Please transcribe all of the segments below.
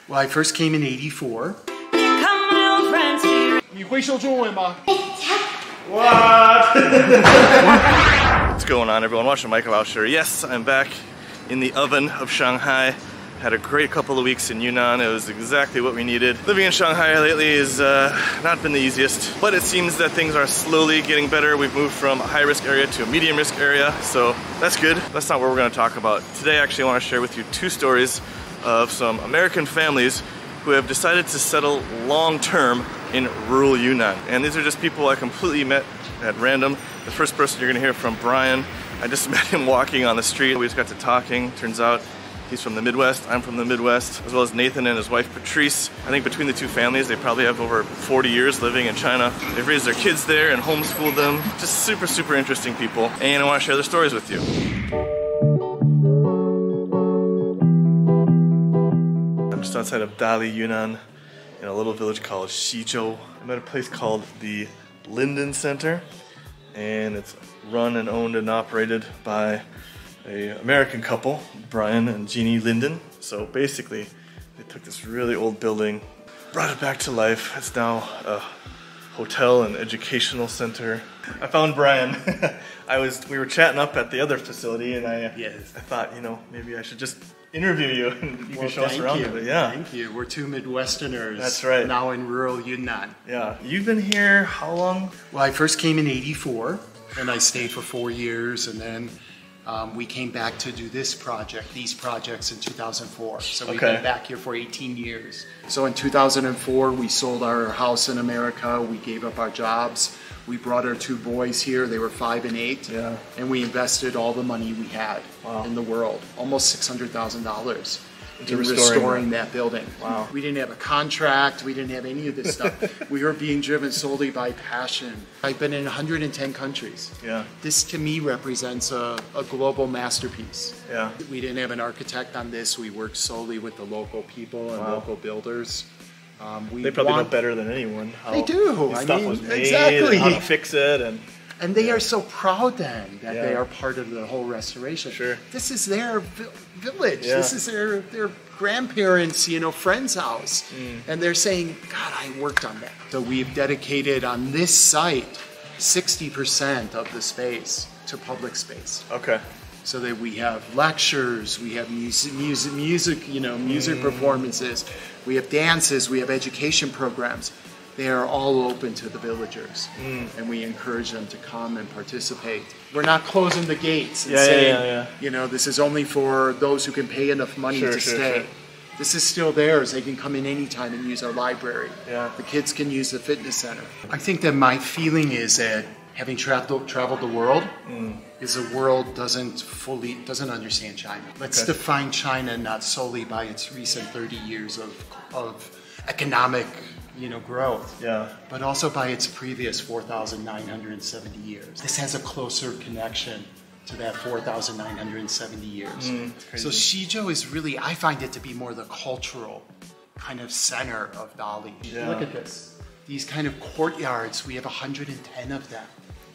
Well, I first came in '84. You会说中文吗? What? What's going on, everyone? Watching Michael Lauscher. Yes, I'm back in the oven of Shanghai. Had a great couple of weeks in Yunnan. It was exactly what we needed. Living in Shanghai lately has not been the easiest, but it seems that things are slowly getting better. We've moved from a high-risk area to a medium-risk area, so that's good. That's not what we're going to talk about. Today, actually, I want to share with you two stories of some American families who have decided to settle long-term in rural Yunnan. And these are just people I completely met at random. The first person you're going to hear from, Brian. I just met him walking on the street. We just got to talking. Turns out he's from the Midwest, I'm from the Midwest, as well as Nathan and his wife Patrice. I think between the two families, they probably have over 40 years living in China. They've raised their kids there and homeschooled them. Just super, super interesting people. And I want to share their stories with you. I'm just outside of Dali, Yunnan, in a little village called Xizhou. I'm at a place called the Linden Center, and it's run and owned and operated by an American couple, Brian and Jeannie Linden. So basically, they took this really old building, brought it back to life. It's now a hotel and educational center. I found Brian. We were chatting up at the other facility, and I thought, you know, maybe I should just interview you and you can show us around a bit. Yeah. Thank you. We're two Midwesterners. That's right. Now in rural Yunnan. Yeah. You've been here how long? Well, I first came in '84, and I stayed for 4 years, and then we came back to do these projects in 2004. So we've been back here for 18 years. So in 2004, we sold our house in America. We gave up our jobs. We brought our two boys here. They were 5 and 8. Yeah. And we invested all the money we had in the world, almost $600,000 in restoring that building. Wow. We didn't have a contract. We didn't have any of this stuff. We were being driven solely by passion. I've been in 110 countries. Yeah. This to me represents a global masterpiece. Yeah. We didn't have an architect on this. We worked solely with the local people and local builders. They probably know better than anyone how they do. Stuff was made and how to fix it. And they are so proud then that they are part of the whole restoration. Sure. This is their village. Yeah. This is their grandparents', friend's house. And they're saying, God, I worked on that. So we've dedicated on this site 60% of the space to public space. Okay. So that we have lectures, we have music performances, we have dances, we have education programs. They are all open to the villagers, and we encourage them to come and participate. We're not closing the gates and saying, this is only for those who can pay enough money to stay. Sure. This is still theirs. They can come in anytime and use our library. Yeah. The kids can use the fitness center. I think that my feeling is that having traveled the world, is the world doesn't understand China. Let's define China not solely by its recent 30 years of economic growth, but also by its previous 4,970 years. This has a closer connection to that 4,970 years. So Xizhou is really, I find it to be more the cultural kind of center of Dali. Yeah. Look at this. These kind of courtyards, we have 110 of them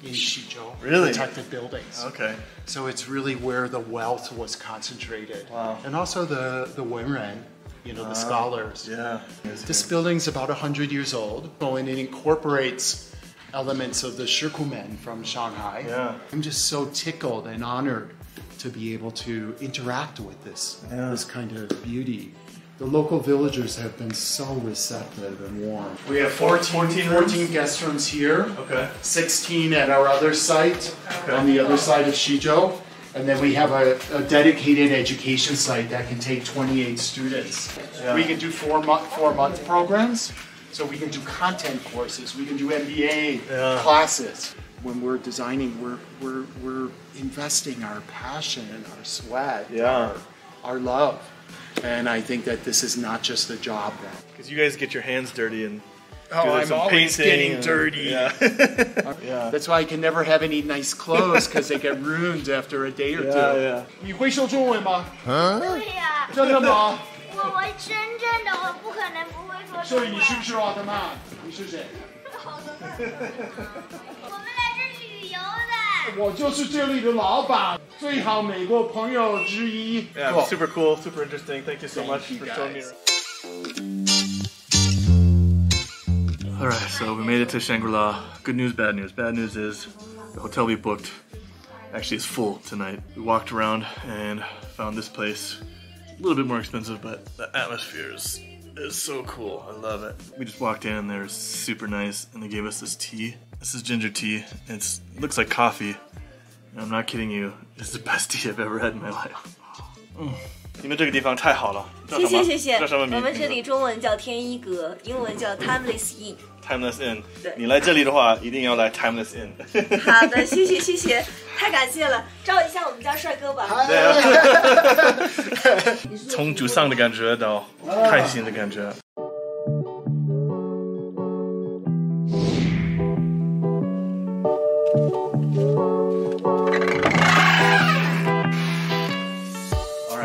in Xizhou. Really? Protected buildings. Okay. So it's really where the wealth was concentrated. Wow. And also the Wenren, the scholars. Yeah. This building's about 100 years old, and it incorporates elements of the Shikumen from Shanghai. Yeah. I'm just so tickled and honored to be able to interact with this kind of beauty. The local villagers have been so receptive and warm. We have 14 guest rooms here, 16 at our other site on the other side of Xizhou. And then we have a dedicated education site that can take 28 students. Yeah. We can do four-month programs, so we can do content courses, we can do MBA classes. When we're designing, we're investing our passion and our sweat, our love. And I think that this is not just a job then. Because you guys get your hands dirty and I'm always getting dirty. That's why I can never have any nice clothes because they get ruined after a day or two. 你会说中文吗？对呀。真的吗？我真正的我不可能不会说中文。所以你是不是奥特曼？你是谁？奥特曼。我们来这旅游的。我就是这里的老板，最好美国朋友之一。Yeah, super cool, super interesting. Thank you so much for showing me around. So we made it to Shangri-La. Good news, bad news. Bad news is the hotel we booked actually is full tonight. We walked around and found this place. A little bit more expensive, but the atmosphere is so cool. I love it. We just walked in and they're super nice and they gave us this tea. This is ginger tea. It looks like coffee. And I'm not kidding you. It's the best tea I've ever had in my life. 你们这个地方太好了。谢谢谢谢。我们这里中文叫天一阁，英文叫 Timeless Inn。Timeless Inn。对。你来这里的话，一定要来 Timeless Inn。好的，谢谢谢谢，太感谢了。照一下我们家帅哥吧。对啊。从沮丧的感觉到开心的感觉。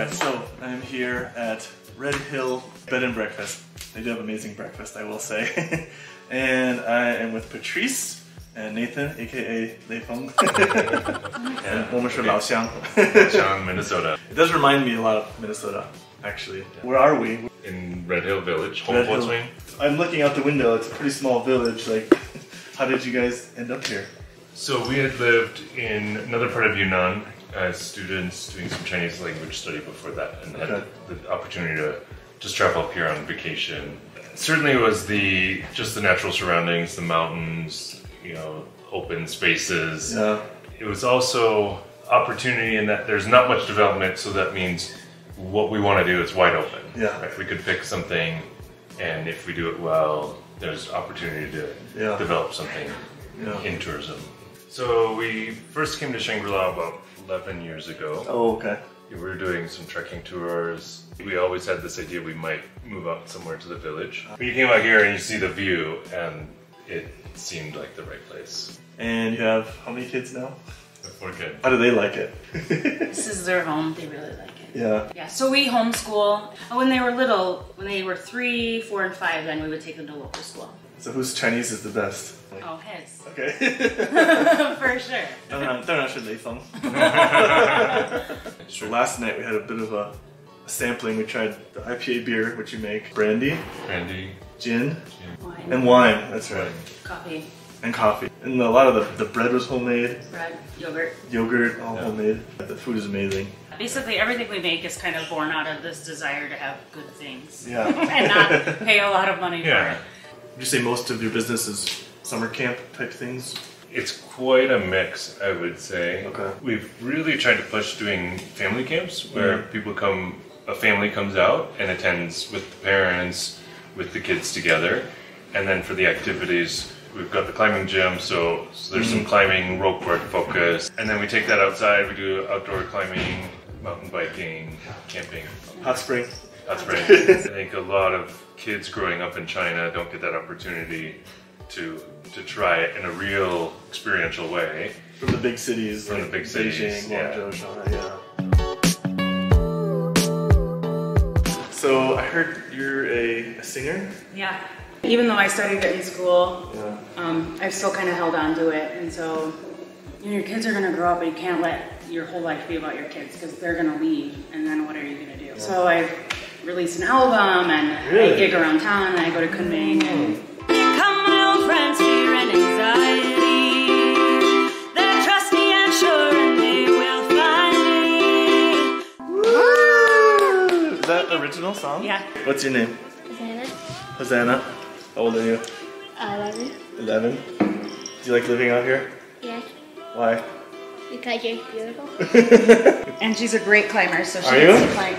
So I'm here at Red Hill Bed and Breakfast. They do have amazing breakfast, I will say. And I am with Patrice and Nathan, aka Lei Feng. And 我们是老乡. Minnesota. It does remind me a lot of Minnesota, actually. Where are we? In Red Hill Village, Red Hill. I'm looking out the window. It's a pretty small village. Like, how did you guys end up here? So we had lived in another part of Yunnan as students doing some Chinese language study before that, and had the opportunity to just travel up here on vacation. Certainly it was just the natural surroundings, the mountains, you know, open spaces. Yeah. It was also opportunity in that there's not much development, so that means what we want to do is wide open. Yeah. Right? We could pick something, and if we do it well, there's opportunity to develop something in tourism. So we first came to Shangri-La about 11 years ago. Oh, okay. We were doing some trekking tours. We always had this idea we might move out somewhere to the village. When you came out here and you see the view, and it seemed like the right place. And you have how many kids now? 4 kids. How do they like it? This is their home. They really like it. Yeah. Yeah. So we homeschool. When they were little, when they were 3, 4, and 5, then we would take them to local school. So whose Chinese is the best? Oh, his. Okay. For sure. 当然是雷锋. So last night we had a bit of a sampling. We tried the IPA beer, which you make, brandy, gin, wine. And wine. That's right. Coffee. And coffee. And a lot of the bread was homemade. Bread, yogurt. Yogurt, all homemade. The food is amazing. Basically, everything we make is kind of born out of this desire to have good things. Yeah. And not pay a lot of money for it. Would you say most of your business is summer camp type things? It's quite a mix, I would say. Okay. We've really tried to push doing family camps where a family comes out and attends with the parents, with the kids together. And then for the activities, we've got the climbing gym, so there's some climbing, rope work focus. And then we take that outside, we do outdoor climbing, mountain biking, camping. Hot spring. Hot spring. I think a lot of kids growing up in China don't get that opportunity to try it in a real experiential way. From the big cities, from like the big cities, Beijing, Guangzhou, Shanghai, So I heard you're a singer? Yeah. Even though I studied it in school, I've still kind of held on to it. And so your kids are going to grow up and you can't let your whole life be about your kids because they're going to leave, and then what are you going to do? Yeah. So I've released an album, and I gig around town, and I go to Kunming. And here come my old friends, fear and anxiety. They're trusty and sure, and they will find me. Is that an original song? Yeah. What's your name? Hosanna. Hosanna. How old are you? 11. 11. Do you like living out here? Yes. Why? Because it's beautiful. And she's a great climber, so she gets to climb.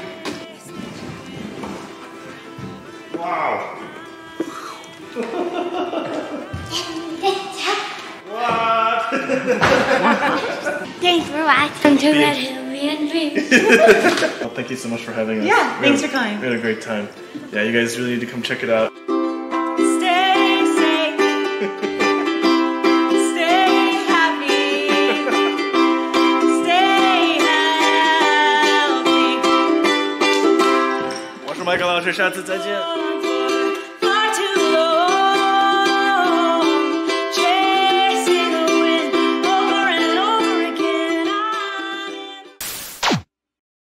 Wow. What? Thanks for watching to Red Hill B&B. Well, thank you so much for having us. Yeah, thanks for coming. We had a great time. Yeah, you guys really need to come check it out. Stay safe. Stay happy. Stay healthy. 我是麦克老师，下次再见。Far too low.